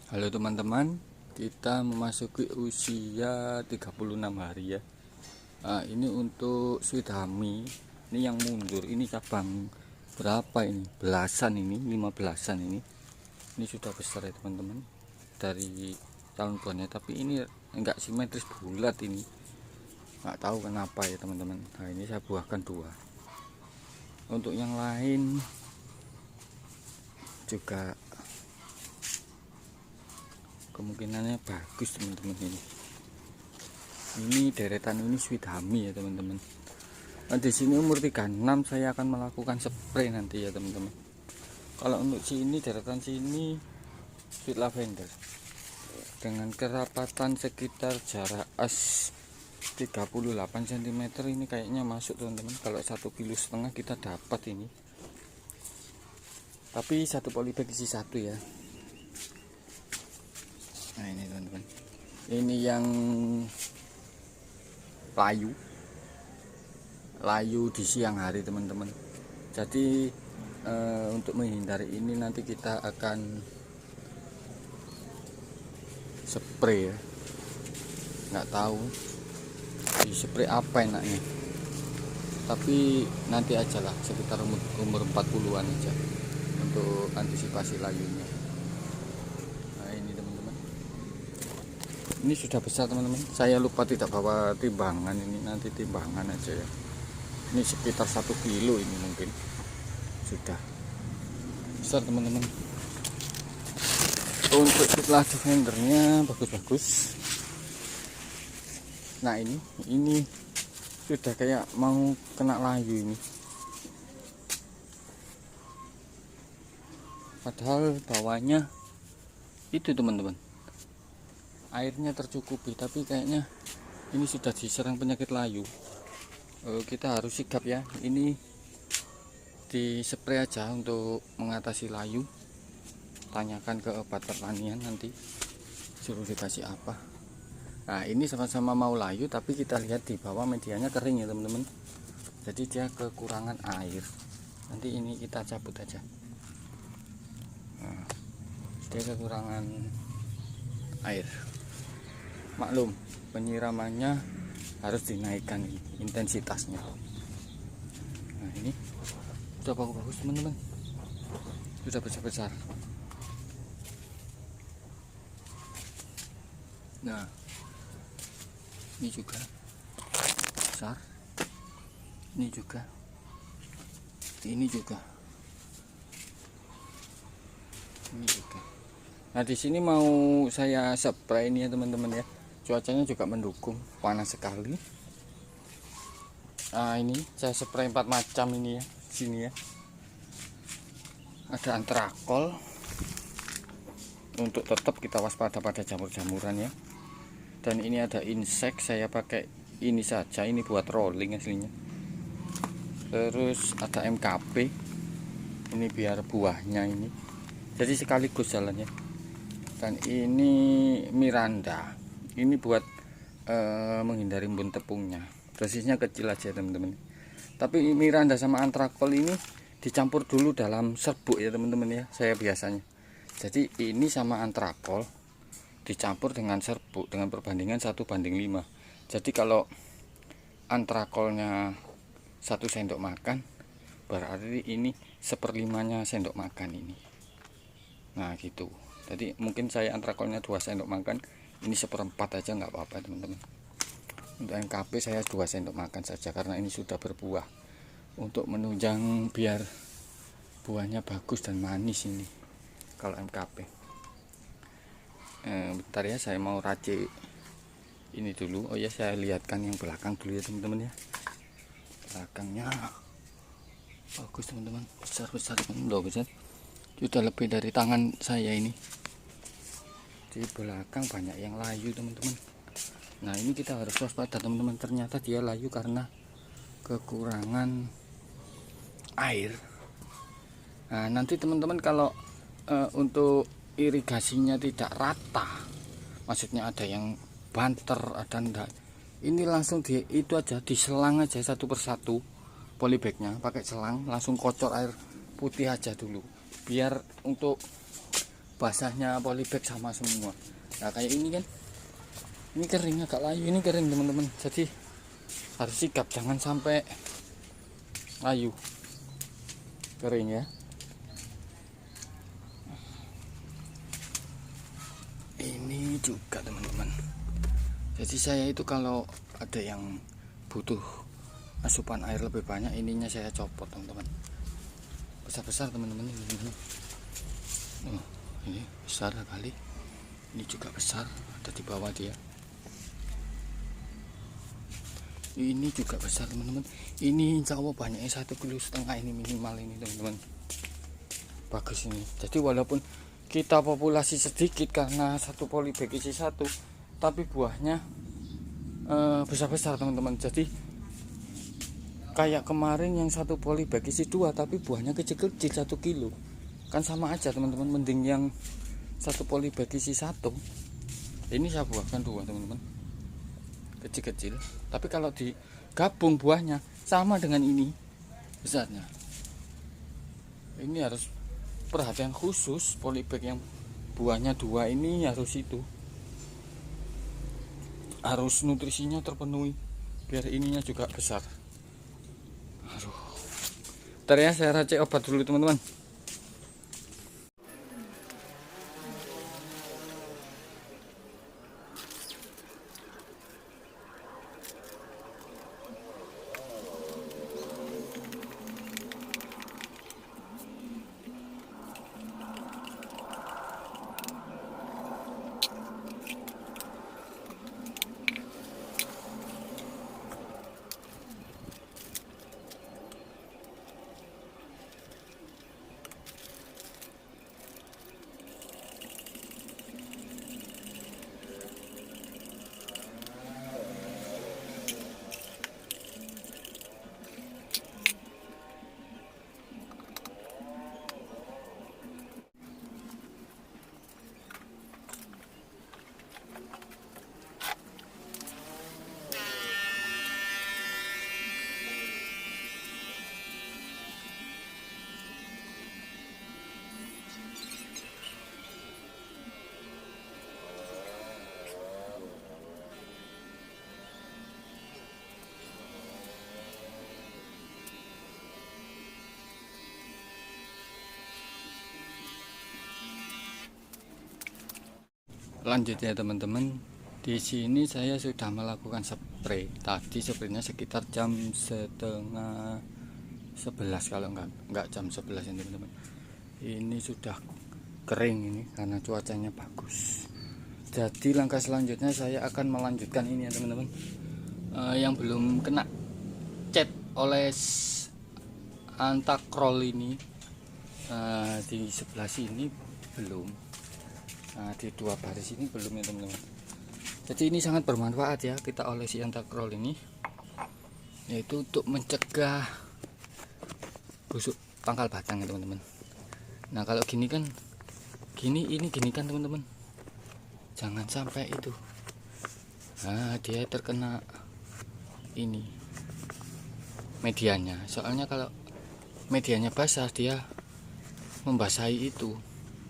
Halo teman-teman, kita memasuki usia 36 hari ya. Ini untuk sweet hami. Ini yang mundur, ini cabang berapa ini? Belasan ini, 15-an ini. Ini sudah besar ya teman-teman. Dari tahun buahnya, tapi ini enggak simetris, bulat ini. Enggak tahu kenapa ya teman-teman. Nah, ini saya buahkan 2. Untuk yang lain juga kemungkinannya bagus teman-teman. Ini deretan ini sweet hami ya teman-teman. Nah, di sini umur 36 saya akan melakukan spray nanti ya teman-teman. Kalau untuk sini deretan sini sweet lavender dengan kerapatan sekitar jarak as 38 cm ini kayaknya masuk teman-teman. Kalau 1,5 kg kita dapat ini, tapi satu polybag isi 1 ya. Nah ini teman-teman, ini yang layu di siang hari teman-teman. Jadi untuk menghindari ini nanti kita akan spray ya, nggak tahu di spray apa enaknya, tapi nanti aja lah sekitar umur 40-an aja untuk antisipasi layunya. Nah ini teman-teman, ini sudah besar teman-teman. Saya lupa tidak bawa timbangan, ini nanti timbangan aja ya. Ini sekitar 1 kilo ini mungkin sudah besar teman-teman. Untuk setelah defendernya bagus-bagus. Nah ini sudah kayak mau kena layu ini, padahal bawahnya itu teman-teman airnya tercukupi, tapi kayaknya ini sudah diserang penyakit layu. Kita harus sigap ya, ini di spray aja untuk mengatasi layu. Tanyakan ke obat pertanian nanti suruh dikasih apa. Nah ini sama-sama mau layu, tapi kita lihat di bawah medianya kering ya teman-teman, jadi dia kekurangan air. Nanti ini kita cabut aja. Nah, dia kekurangan air, maklum penyiramannya harus dinaikkan intensitasnya. Nah ini sudah bagus-bagus teman-teman, sudah besar-besar. Nah ini juga besar, ini juga, ini juga, ini juga. Nah di sini mau saya spray ini ya teman-teman ya. Cuacanya juga mendukung, panas sekali. Nah ini saya spray 4 macam ini ya, sini ya. Ada antrakol untuk tetap kita waspada pada jamur-jamuran ya. Dan ini ada insek, saya pakai ini saja, ini buat rolling aslinya. Terus ada MKP, ini biar buahnya ini jadi sekaligus jalannya. Dan ini Miranda, ini buat menghindari embun tepungnya. Dosisnya kecil aja teman-teman. Tapi Miranda sama antrakol ini dicampur dulu dalam serbuk ya teman-teman ya, saya biasanya. Jadi ini sama antrakol dicampur dengan serbuk dengan perbandingan 1:5. Jadi kalau antrakolnya 1 sendok makan, berarti ini 1/5 sendok makan ini. Nah gitu. Jadi mungkin saya antrakolnya 2 sendok makan, ini 1/4 aja nggak apa-apa teman-teman. Untuk MKP saya 2 sendok makan saja karena ini sudah berbuah, untuk menunjang biar buahnya bagus dan manis ini kalau MKP. Bentar ya, saya mau racik ini dulu. Oh ya, saya lihatkan yang belakang dulu ya teman-teman ya. Belakangnya bagus teman-teman, besar-besar loh, besar. Sudah lebih dari tangan saya ini. Di belakang banyak yang layu teman-teman. Nah ini kita harus waspada teman-teman, ternyata dia layu karena kekurangan air. Nah nanti teman-teman kalau untuk irigasinya tidak rata, maksudnya ada yang banter ada enggak, ini langsung itu aja diselang aja 1 persatu polybagnya, pakai selang langsung kocor air putih aja dulu, biar untuk basahnya polybag sama semua. Nah kayak ini kan, ini kering, agak layu, ini kering teman-teman, jadi harus sikap jangan sampai layu, kering ya. Ini juga teman-teman, jadi saya itu kalau ada yang butuh asupan air lebih banyak, ininya saya copot teman-teman, besar-besar teman-teman ini. Oh, ini besar kali, ini juga besar, ada di bawah dia. Ini juga besar teman-teman, ini insya Allah banyaknya 1,5 kilo ini minimal ini teman-teman, bagus ini. Jadi walaupun kita populasi sedikit karena satu polybag isi satu, tapi buahnya besar-besar teman-teman. Jadi kayak kemarin yang satu polybag isi 2 tapi buahnya kecil-kecil 1 kilo, kan sama aja teman-teman. Mending yang satu polybag isi 1, ini saya buahkan 2 teman-teman, kecil-kecil, tapi kalau digabung buahnya sama dengan ini besarnya. Ini harus perhatian khusus, polybag yang buahnya 2 ini harus harus nutrisinya terpenuhi biar ininya juga besar. Aduh, ntar ya saya racik obat dulu teman-teman. Lanjut ya teman-teman, di sini saya sudah melakukan spray. Tadi spraynya sekitar jam setengah 11, kalau enggak jam 11 ya teman-teman. Ini sudah kering ini karena cuacanya bagus. Jadi langkah selanjutnya saya akan melanjutkan ini ya teman-teman, yang belum kena cat oleh antakrol ini, di sebelah sini belum. Nah, di 2 baris ini belum ya teman-teman. Jadi ini sangat bermanfaat ya kita olesi antakrol ini, yaitu untuk mencegah busuk pangkal batang ya teman-teman. Nah kalau gini kan, gini kan teman-teman, jangan sampai itu. Nah dia terkena ini medianya, soalnya kalau medianya basah dia membasahi itu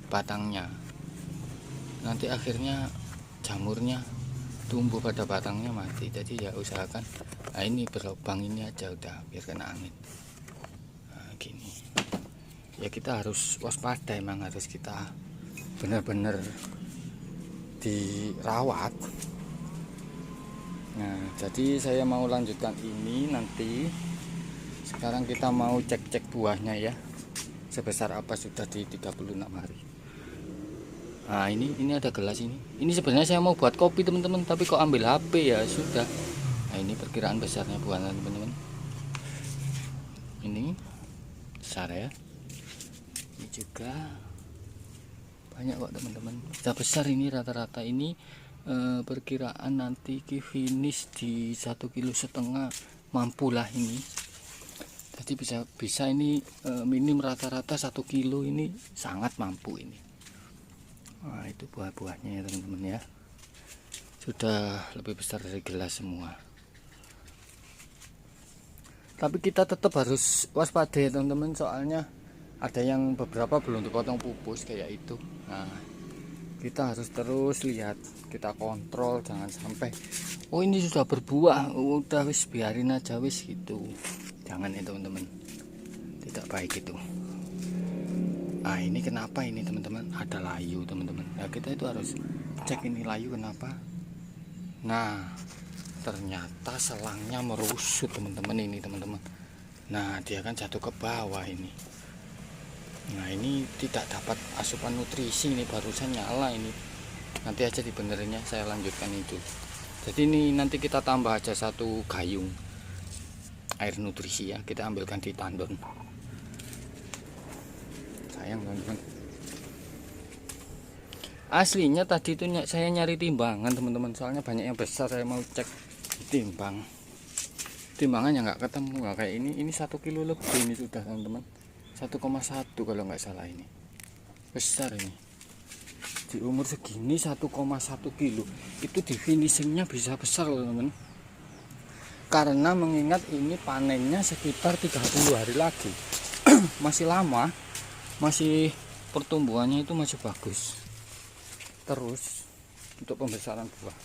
batangnya, nanti akhirnya jamurnya tumbuh pada batangnya mati. Jadi ya usahakan, nah ini berlubang ini aja udah biar kena angin. Nah, gini ya, kita harus waspada, emang harus kita benar-benar dirawat. Nah jadi saya mau lanjutkan ini nanti. Sekarang kita mau cek-cek buahnya ya, sebesar apa sudah di 36 hari. Nah ini ada gelas ini. Ini sebenarnya saya mau buat kopi teman-teman, tapi kok ambil HP ya sudah. Nah ini perkiraan besarnya buahnya teman-teman. Ini besar ya. Ini juga banyak kok teman-teman. Sudah besar ini rata-rata ini, perkiraan nanti finish di 1,5 kilo mampulah ini. Jadi bisa ini minim rata-rata 1 kilo ini sangat mampu ini. Nah itu buah-buahnya ya teman-teman ya, sudah lebih besar dari gelas semua. Tapi kita tetap harus waspada ya teman-teman, soalnya ada yang beberapa belum dipotong pupus kayak itu. Nah, kita harus terus lihat, kita kontrol jangan sampai oh ini sudah berbuah, udah wis biarin aja wis gitu. Jangan ya teman-teman, tidak baik itu. Nah ini kenapa ini teman-teman, ada layu teman-teman. Nah kita itu harus cek ini layu kenapa. Nah ternyata selangnya merusut teman-teman ini teman-teman. Nah dia kan jatuh ke bawah ini. Nah ini tidak dapat asupan nutrisi, ini barusan nyala ini. Nanti aja dibenerinnya, saya lanjutkan itu. Jadi ini nanti kita tambah aja 1 gayung air nutrisi ya, kita ambilkan di tandon. Sayang teman-teman. Aslinya tadi itu saya nyari timbangan teman-teman, soalnya banyak yang besar, saya mau cek timbang. Timbangannya nggak ketemu, nggak kayak ini 1 kilo lebih ini sudah teman-teman. 1,1 kalau nggak salah, ini besar ini di umur segini. 1,1 kilo itu di finishingnya bisa besar loh teman, karena mengingat ini panennya sekitar 30 hari lagi. Masih lama, masih pertumbuhannya itu masih bagus terus untuk pembesaran buah.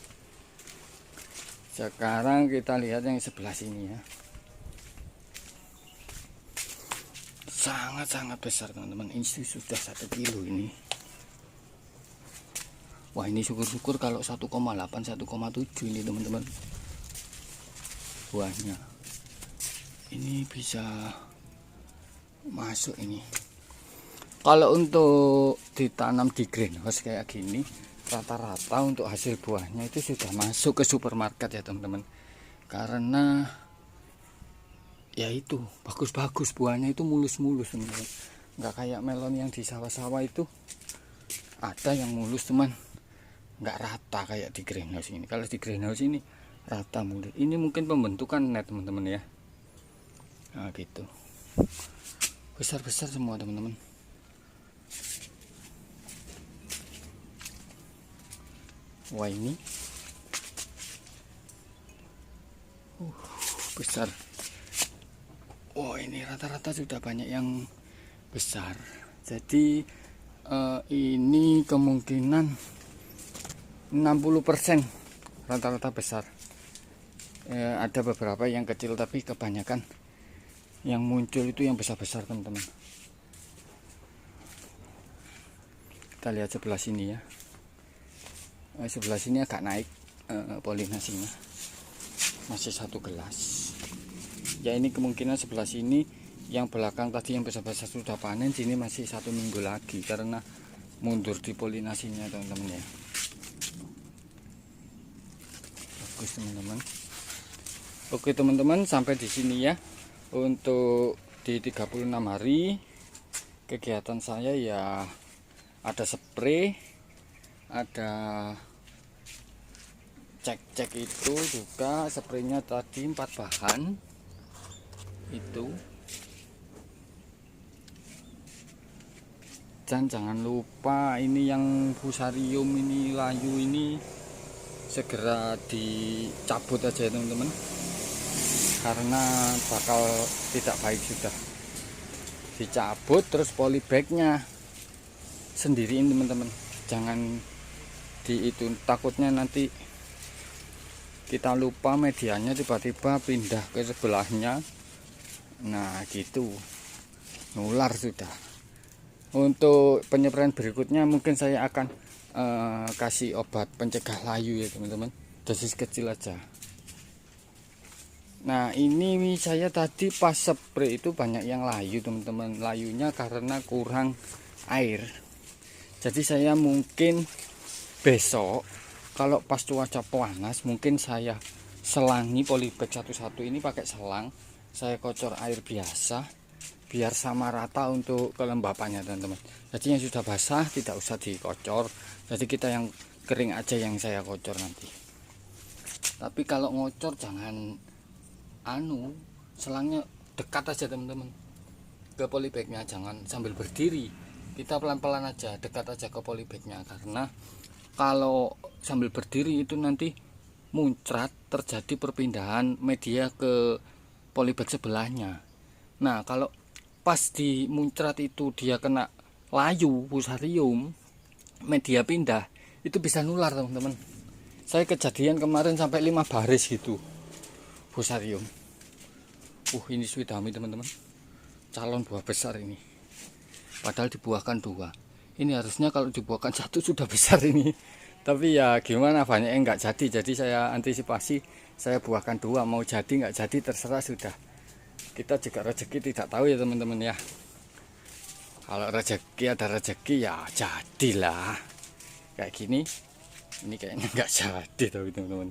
Sekarang kita lihat yang sebelah sini ya, sangat-sangat besar teman-teman. Ini sudah 1 kilo ini. Wah ini syukur-syukur kalau 1,8 1,7 ini teman-teman buahnya. Ini bisa masuk ini. Kalau untuk ditanam di greenhouse kayak gini, rata-rata untuk hasil buahnya itu sudah masuk ke supermarket ya teman-teman. Karena ya itu bagus-bagus buahnya, itu mulus-mulus teman-teman. Nggak kayak melon yang di sawah-sawah itu ada yang mulus teman, nggak rata kayak di greenhouse ini. Kalau di greenhouse ini rata mulus. Ini mungkin pembentukan net teman-teman ya. Nah gitu, besar-besar semua teman-teman. Wah ini besar. Wah ini rata-rata sudah banyak yang besar. Jadi ini kemungkinan 60% rata-rata besar. Ada beberapa yang kecil tapi kebanyakan yang muncul itu yang besar-besar teman-teman. Kita lihat sebelah sini ya. Sebelah sini agak naik polinasinya, masih 1 gelas. Ya ini kemungkinan sebelah sini yang belakang tadi yang besar-besar sudah panen, sini masih 1 minggu lagi karena mundur di polinasinya teman-teman ya. Bagus teman-teman. Oke teman-teman, sampai di sini ya untuk di 36 hari kegiatan saya ya. Ada spray, ada cek-cek itu juga, spraynya tadi 4 bahan itu. Dan jangan lupa ini yang fusarium ini, layu ini segera dicabut aja teman-teman, karena bakal tidak baik. Sudah dicabut, terus polybagnya sendiriin teman-teman, jangan di itu, takutnya nanti kita lupa medianya tiba-tiba pindah ke sebelahnya. Nah gitu, nular sudah. Untuk penyemprotan berikutnya mungkin saya akan kasih obat pencegah layu ya teman-teman, dosis kecil aja. Nah ini saya tadi pas spray itu banyak yang layu teman-teman, layunya karena kurang air. Jadi saya mungkin besok kalau pas cuaca panas mungkin saya selangi polybag satu-satu ini pakai selang, saya kocor air biasa biar sama rata untuk kelembapannya teman-teman. Jadi yang sudah basah tidak usah dikocor, jadi kita yang kering aja yang saya kocor nanti. Tapi kalau ngocor jangan selangnya dekat aja teman-teman ke polybagnya, jangan sambil berdiri, kita pelan-pelan aja, dekat aja ke polybagnya, karena kalau sambil berdiri itu nanti muncrat, terjadi perpindahan media ke polybag sebelahnya. Nah kalau pas di muncrat itu dia kena layu fusarium, media pindah, itu bisa nular teman-teman. Saya kejadian kemarin sampai 5 baris gitu fusarium. Ini suidami teman-teman, calon buah besar ini, padahal dibuahkan 2. Ini harusnya kalau dibuahkan 1 sudah besar ini, tapi ya gimana, banyak yang nggak jadi saya antisipasi, saya buahkan 2, mau jadi nggak jadi terserah sudah. Kita juga rezeki tidak tahu ya teman-teman ya. Kalau rezeki ada rezeki ya jadilah. Kayak gini, ini kayaknya nggak jadi tapi teman-teman.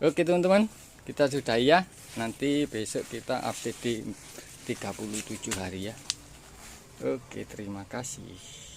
Oke teman-teman, kita sudah ya. Nanti besok kita update di 37 hari ya. Oke, terima kasih.